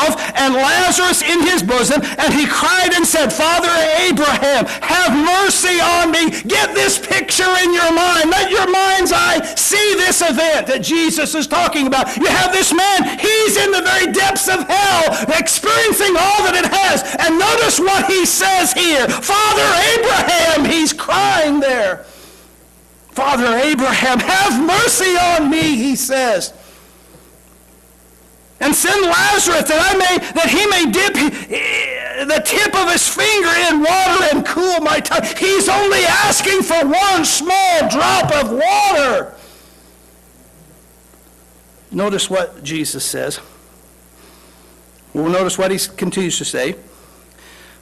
himself and Lazarus in his bosom, and he cried and said, Father Abraham, have mercy on me. Get this picture in your mind. Let your mind's eye see this event that Jesus is talking about. You have this man, he's in the very depths of hell, experiencing all that it has. And notice what he says here. Father Abraham, he's crying there. Father Abraham, have mercy on me, he says. And send Lazarus that he may dip the tip of his finger in water and cool my tongue. He's only asking for one small drop of water. Notice what Jesus says. Well, notice what he continues to say.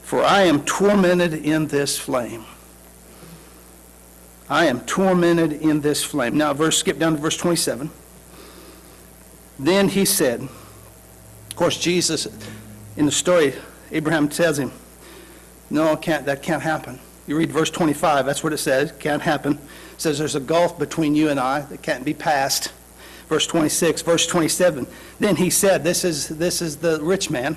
For I am tormented in this flame. I am tormented in this flame. Now, skip down to verse 27. Then he said, of course, Jesus, in the story, Abraham tells him, no, that can't happen. You read verse 25, that's what it says, can't happen. It says there's a gulf between you and I that can't be passed. Verse 26, verse 27, then he said, this is the rich man,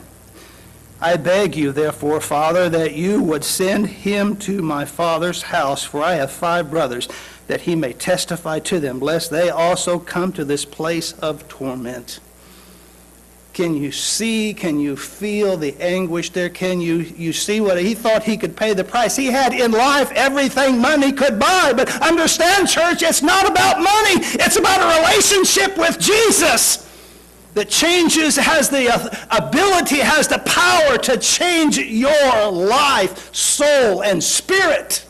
I beg you, therefore, Father, that you would send him to my father's house, for I have 5 brothers, that he may testify to them, lest they also come to this place of torment. Can you see, can you feel the anguish there? Can you see what he thought he could pay the price? He had in life everything money could buy. But understand, church, it's not about money. It's about a relationship with Jesus that changes, has the ability, has the power to change your life, soul, and spirit.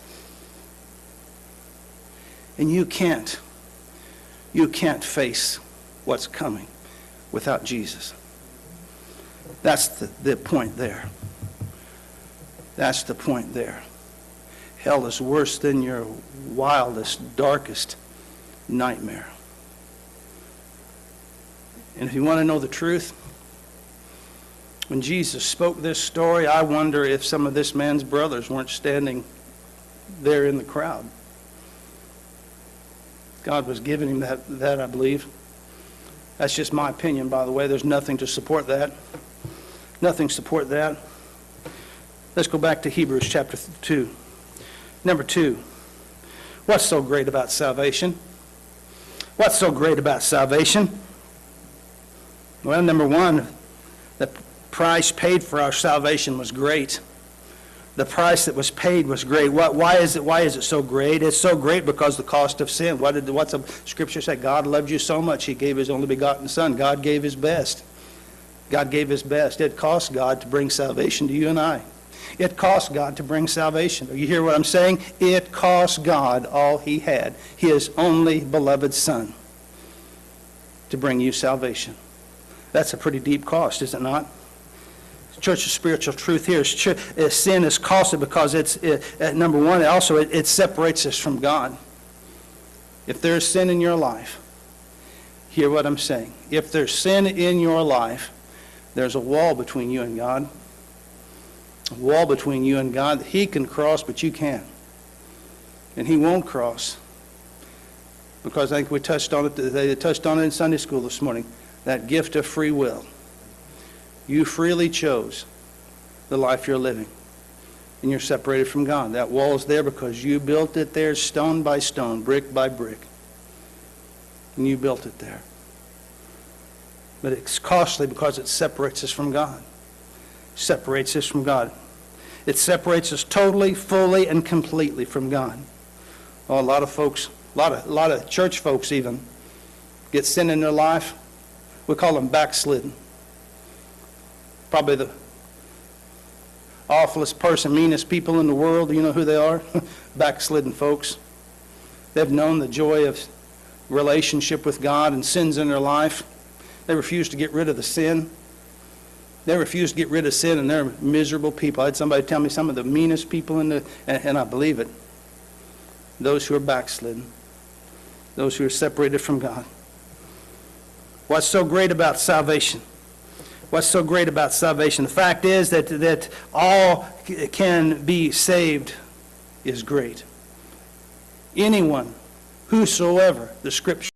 And you can't face what's coming without Jesus. That's the point there. That's the point there. Hell is worse than your wildest, darkest nightmare. And if you want to know the truth, when Jesus spoke this story, I wonder if some of this man's brothers weren't standing there in the crowd. God was giving him that I believe. That's just my opinion, by the way. There's nothing to support that. Nothing to support that. Let's go back to Hebrews chapter 2. Number 2. What's so great about salvation? What's so great about salvation? Well, number 1, the price paid for our salvation was great. The price that was paid was great. Why is it so great? It's so great because the cost of sin. What's the scripture say? God loved you so much, he gave his only begotten Son. God gave his best. God gave his best. It cost God to bring salvation to you and I. It cost God to bring salvation. You hear what I'm saying? It cost God all he had, his only beloved Son, to bring you salvation. That's a pretty deep cost, is it not? Church of spiritual truth here is sin is costly because number 1, it separates us from God. If there's sin in your life, hear what I'm saying. If there's sin in your life, there's a wall between you and God. A wall between you and God that he can cross, but you can't. And he won't cross. Because I think they touched on it in Sunday school this morning. That gift of free will. You freely chose the life you're living. And you're separated from God. That wall is there because you built it there stone by stone, brick by brick. And you built it there. But it's costly because it separates us from God. Separates us from God. It separates us totally, fully, and completely from God. Oh, a lot of folks, a lot of church folks even, get sin in their life. We call them backslidden. Probably the awfulest person, meanest people in the world. Do you know who they are? Backslidden folks. They've known the joy of relationship with God and sins in their life. They refuse to get rid of the sin. They refuse to get rid of sin, and they're miserable people. I had somebody tell me some of the meanest people and I believe it. Those who are backslidden. Those who are separated from God. What's so great about salvation? What's so great about salvation? The fact is that all can be saved is great. Anyone, whosoever, the Scripture